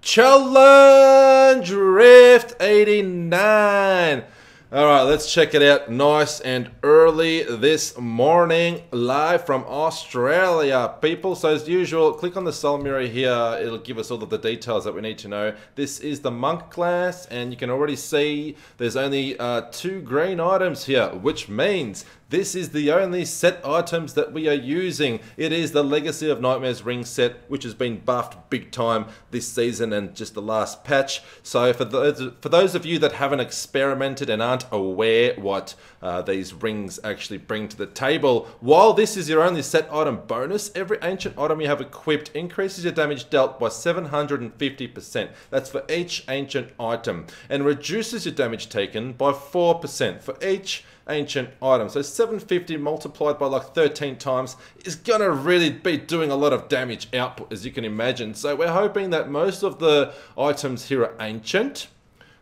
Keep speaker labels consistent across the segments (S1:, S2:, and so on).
S1: Challenge Rift 89. Alright, let's check it out nice and early this morning, live from Australia, people. So as usual, click on the soul mirror here. It'll give us all of the details that we need to know. This is the monk class, and you can already see there's only 2 green items here, which means this is the only set items that we are using. It is the Legacy of Nightmares ring set, which has been buffed big time this season and just the last patch. So for those of you that haven't experimented and aren't aware what these rings actually bring to the table, while this is your only set item bonus, every ancient item you have equipped increases your damage dealt by 750%. That's for each ancient item, and reduces your damage taken by 4% for each ancient item. So 750 multiplied by like 13 times is gonna really be doing a lot of damage output, as you can imagine. So we're hoping that most of the items here are ancient.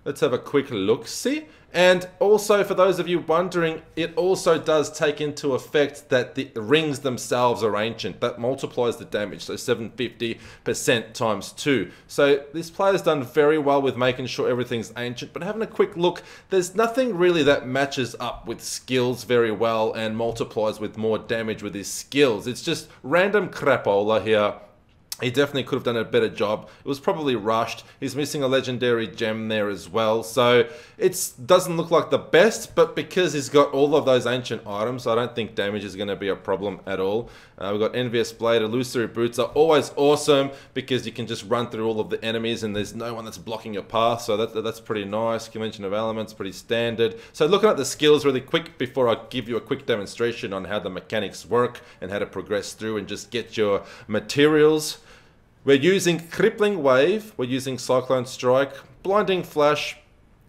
S1: Let's have a quick look see. And also, for those of you wondering, it also does take into effect that the rings themselves are ancient. That multiplies the damage, so 750% times 2. So this player's done very well with making sure everything's ancient, but having a quick look, there's nothing really that matches up with skills very well and multiplies with more damage with his skills. It's just random crapola here. He definitely could have done a better job. It was probably rushed. He's missing a legendary gem there as well. So it doesn't look like the best, but because he's got all of those ancient items, I don't think damage is going to be a problem at all. We've got Envious Blade. Illusory Boots are always awesome because you can just run through all of the enemies and there's no one that's blocking your path. So that's pretty nice. Convention of Elements, pretty standard. So looking at the skills really quick before I give you a quick demonstration on how the mechanics work and how to progress through and just get your materials. We're using Crippling Wave, we're using Cyclone Strike, Blinding Flash,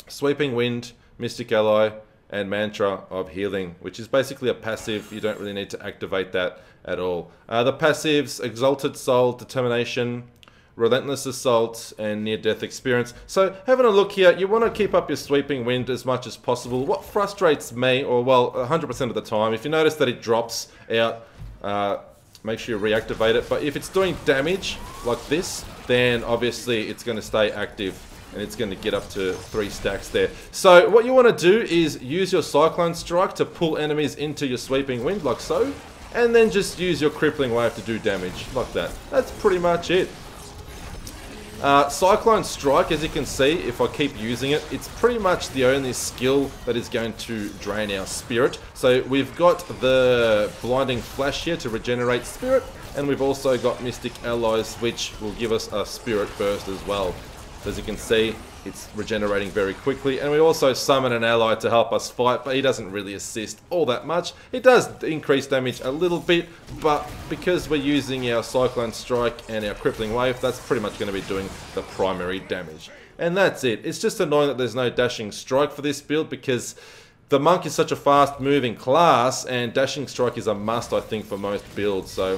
S1: Sweeping Wind, Mystic Ally, and Mantra of Healing, which is basically a passive. You don't really need to activate that at all. The passives, Exalted Soul, Determination, Relentless Assault, and Near-Death Experience. So having a look here, you want to keep up your Sweeping Wind as much as possible. What frustrates me, or well, 100% of the time, if you notice that it drops out, make sure you reactivate it. But if it's doing damage like this, then obviously it's going to stay active and it's going to get up to 3 stacks there. So what you want to do is use your Cyclone Strike to pull enemies into your Sweeping Wind like so, and then just use your Crippling Wave to do damage like that. That's pretty much it. Cyclone Strike, as you can see, if I keep using it, it's pretty much the only skill that is going to drain our spirit. So we've got the Blinding Flash here to regenerate spirit, and we've also got Mystic Allies, which will give us a spirit burst as well. So as you can see, it's regenerating very quickly, and we also summon an ally to help us fight, but he doesn't really assist all that much. It does increase damage a little bit, but because we're using our Cyclone Strike and our Crippling Wave, that's pretty much going to be doing the primary damage. And that's it. It's just annoying that there's no Dashing Strike for this build, because the Monk is such a fast moving class, and Dashing Strike is a must, I think, for most builds. So,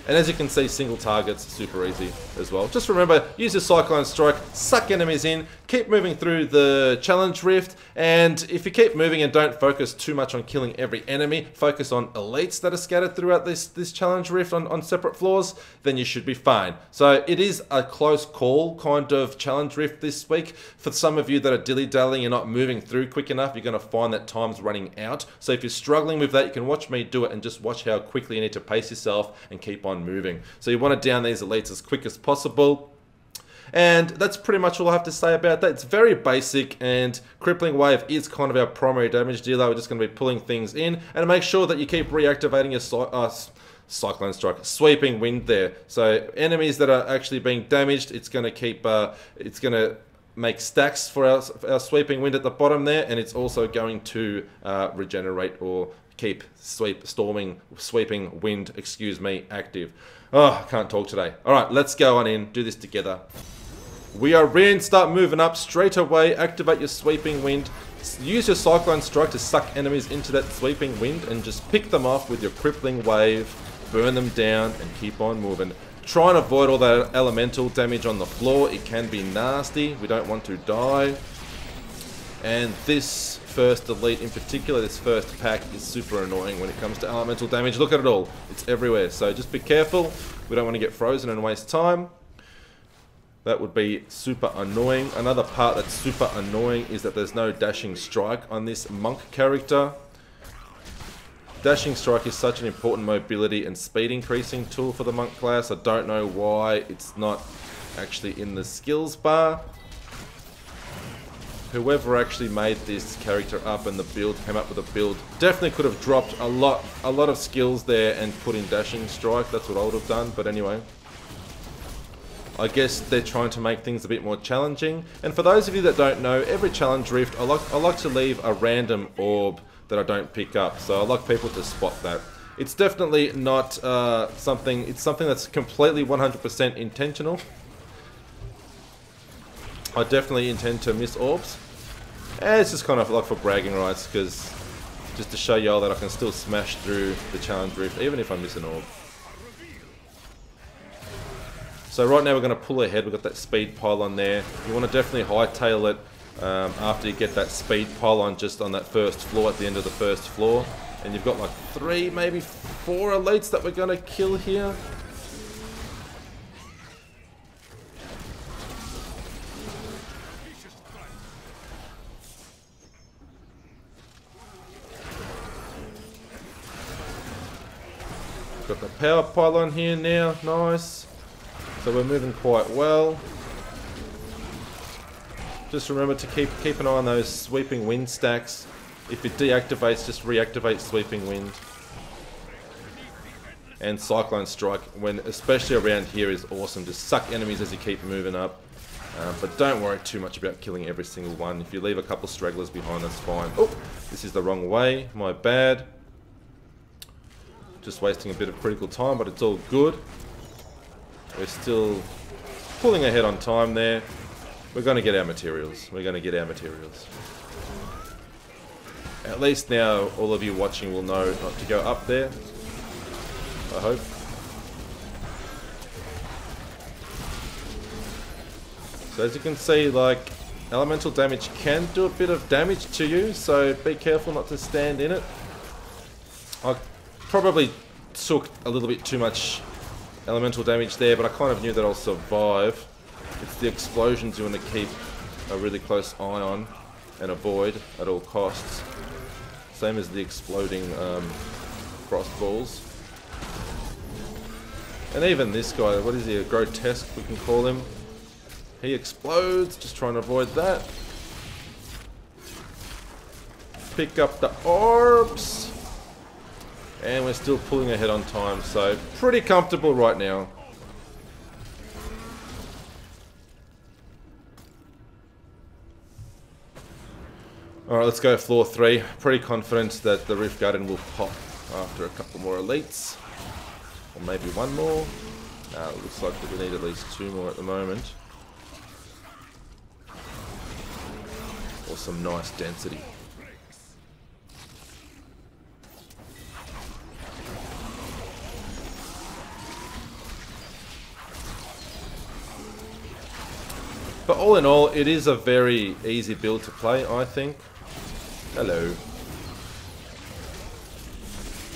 S1: and as you can see, single targets, super easy as well. Just remember, use your Cyclone Strike, suck enemies in, keep moving through the Challenge Rift, and if you keep moving and don't focus too much on killing every enemy, focus on elites that are scattered throughout this Challenge Rift on separate floors, then you should be fine. So it is a close call kind of Challenge Rift this week. For some of you that are dilly-dallying and not moving through quick enough, you're going to find that time's running out. So if you're struggling with that, you can watch me do it and just watch how quickly you need to pace yourself and keep on moving. So you want to down these elites as quick as possible. And that's pretty much all I have to say about that. It's very basic, and Crippling Wave is kind of our primary damage dealer. We're just going to be pulling things in, and make sure that you keep reactivating your Cyclone Strike, Sweeping Wind there. So enemies that are actually being damaged, it's going to keep, it's going to make stacks for our Sweeping Wind at the bottom there, and it's also going to regenerate or keep Sweeping Wind, excuse me, active. Oh, I can't talk today. Alright, let's go on in, do this together. We are in, start moving up straight away, activate your Sweeping Wind, use your Cyclone Strike to suck enemies into that Sweeping Wind and just pick them off with your Crippling Wave, burn them down and keep on moving. Try and avoid all that elemental damage on the floor, it can be nasty, we don't want to die. And this first elite in particular, this first pack, is super annoying when it comes to elemental damage. Look at it all, it's everywhere, so just be careful, we don't want to get frozen and waste time. That would be super annoying. Another part that's super annoying is that there's no dashing strike on this monk character. Dashing strike is such an important mobility and speed increasing tool for the monk class. I don't know why it's not actually in the skills bar. Whoever actually made this character up and the build came up with a build definitely could have dropped a lot of skills there and put in dashing strike. That's what I would have done. But anyway, I guess they're trying to make things a bit more challenging. And for those of you that don't know, every challenge rift, I like to leave a random orb that I don't pick up. So I like people to spot that. It's definitely not something. It's something that's completely 100% intentional. I definitely intend to miss orbs. And it's just kind of like for bragging rights, because just to show y'all that I can still smash through the challenge rift even if I miss an orb. So right now we're going to pull ahead. We've got that speed pylon there. You want to definitely hightail it after you get that speed pylon just on that first floor, at the end of the first floor. And you've got like 3, maybe 4 elites that we're going to kill here. Got the power pylon here now, nice. So we're moving quite well. Just remember to keep an eye on those sweeping wind stacks. If it deactivates, just reactivate sweeping wind. And cyclone strike, when especially around here, is awesome. Just suck enemies as you keep moving up. But don't worry too much about killing every single one. If you leave a couple stragglers behind, that's fine. Oh, this is the wrong way, my bad. Just wasting a bit of critical time, but it's all good. We're still pulling ahead on time there. We're going to get our materials. We're going to get our materials. At least now all of you watching will know not to go up there. I hope. So as you can see, like, elemental damage can do a bit of damage to you, so be careful not to stand in it. I probably took a little bit too much elemental damage there, but I kind of knew that I'll survive. It's the explosions you want to keep a really close eye on and avoid at all costs. Same as the exploding crossballs. And even this guy, what is he, a grotesque we can call him. He explodes, just trying to avoid that. Pick up the orbs. And we're still pulling ahead on time, so pretty comfortable right now. Alright, let's go floor 3. Pretty confident that the Rift Guardian will pop after a couple more elites. Or maybe one more. It looks like we need at least 2 more at the moment. Or some nice density. But all in all, it is a very easy build to play, I think. Hello.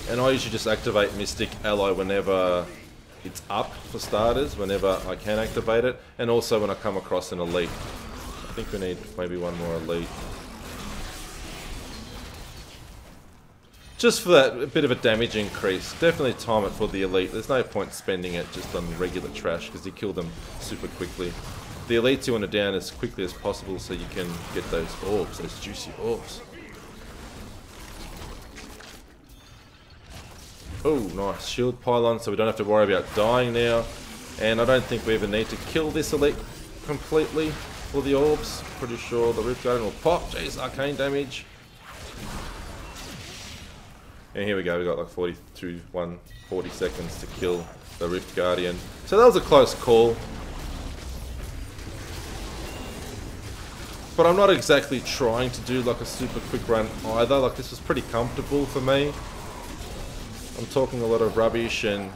S1: And I usually just activate Mystic Ally whenever it's up, for starters, whenever I can activate it. And also when I come across an elite. I think we need maybe one more elite. Just for that bit of a damage increase. Definitely time it for the elite. There's no point spending it just on regular trash, because you kill them super quickly. The elites you want to down as quickly as possible so you can get those orbs, those juicy orbs. Oh, nice. Shield pylon, so we don't have to worry about dying now. And I don't think we even need to kill this elite completely for the orbs. Pretty sure the Rift Guardian will pop. Jeez, arcane damage. And here we go, we got like 40 seconds to kill the Rift Guardian. So that was a close call. But I'm not exactly trying to do like a super quick run either. Like, this was pretty comfortable for me. I'm talking a lot of rubbish, and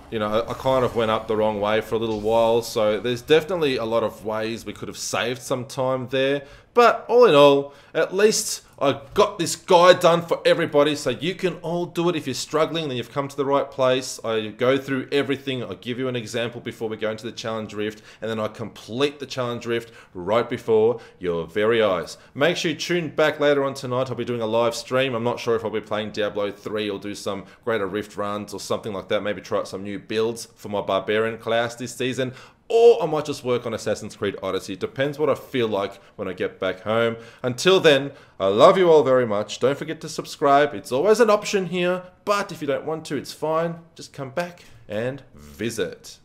S1: you know, I kind of went up the wrong way for a little while. So there's definitely a lot of ways we could have saved some time there. But all in all, at least I got this guide done for everybody, so you can all do it. If you're struggling, then you've come to the right place. I go through everything. I give you an example before we go into the challenge rift, and then I complete the challenge rift right before your very eyes. Make sure you tune back later on tonight. I'll be doing a live stream. I'm not sure if I'll be playing Diablo 3 or do some greater rift runs or something like that. Maybe try out some new builds for my barbarian class this season. Or I might just work on Assassin's Creed Odyssey. It depends what I feel like when I get back home. Until then, I love you all very much. Don't forget to subscribe. It's always an option here. But if you don't want to, it's fine. Just come back and visit.